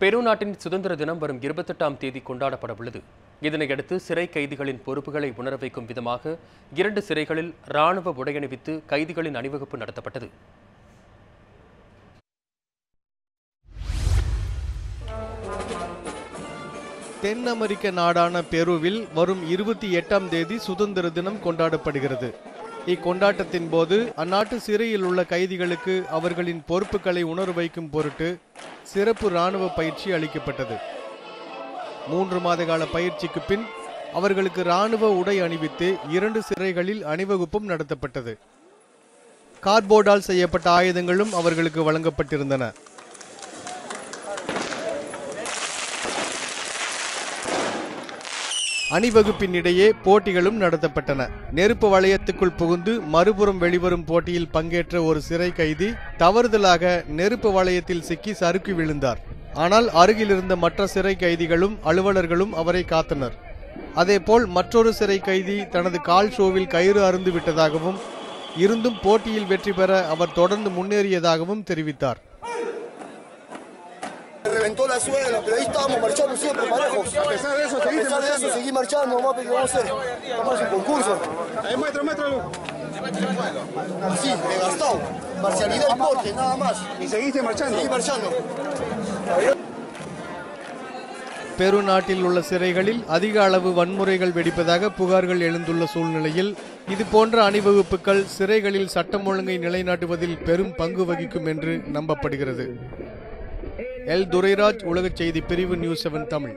பெரு நாட்டின் சுதந்திர தினம் வரும் 28ஆம் தேதி கொண்டாடப்பட உள்ளது. இதனையடுத்து சிறை கைதிகளின் பொறுப்புகளை உணர வைக்கும் விதமாக 2 சிறைகளில் ராணுவ உடையணிவித்து கைதிகளின் அணிவகுப்பு நடத்தப்பட்டது. தென் அமெரிக்க நாடான பெருவில் வரும் 28ஆம் தேதி சுதந்திர தினம் கொண்டாடப்படுகிறது. இக்கொண்டாட்டத்தின் போது அந்நாட்டு சிறையில் உள்ள கைதிகளுக்கு அவர்களின் பொறுப்புகளை உணர வைக்கும் பொருட்டு சிறப்பு இராணுவ பயிற்சி அளிக்கப்பட்டது. 3 மாத கால பயிற்சிக்கு பின் அவர்களுக்கு இராணுவ உடை அணிவித்து 2 சிறைகளில் அணிவகுப்பும் நடத்தப்பட்டது. கார்ட்போர்டால் செய்யப்பட்ட ஆயுதங்களும் அவர்களுக்கு வழங்கப்பட்டிருந்தன. அணிவகுப்பின் இடையே போட்டிகளும் நடத்தப்பட்டன. நெருப்பு வளையத்துக்குள் புகுந்து மறுபுறம் வெளிவரும் போட்டியில் பங்கேற்ற ஒரு சிறை கைதி தவறுதலாக நெருப்பு வளையத்தில் சிக்கி சறுக்கி விழுந்தார். ஆனால் அருகில் இருந்த மற்ற சிறை கைதிகளும் அலுவலர்களும் அவரை காத்தனர். அதேபோல் மற்றொரு சிறை கைதி தனது கால் ஷோவில் கயிறு அருந்து விட்டதாகவும் இருந்தும் போட்டியில் வெற்றி பெற அவர் தொடர்ந்து முன்னேறியதாகவும் தெரிவித்தார். Reventó la suela, pero ahí estábamos marchando siempre parejos. A pesar de eso, seguí marchando, mamá, porque vamos a hacer. Vamos a hacer concurso. Ahí muéstralo. Así, desgastado. Parcialidad y porte, nada más. ¿Y seguiste marchando? Seguí marchando. பெரு நாட்டில் உள்ள சிறைகளில் அதிக அளவு வன்முறைகள் வெடிப்பதாக புகார்கள் எழுந்துள்ள சூழ்நிலையில் இது போன்ற அணிவகுப்புகள் சிறைகளில் சட்டம் ஒழுங்கை நிலைநாட்டுவதில் பெரும் பங்கு வகிக்கும் என்று நம்பப்படுகிறது. எல் துரைராஜ், உலக செய்தி பிரிவு, நியூஸ் 7 தமிழ்.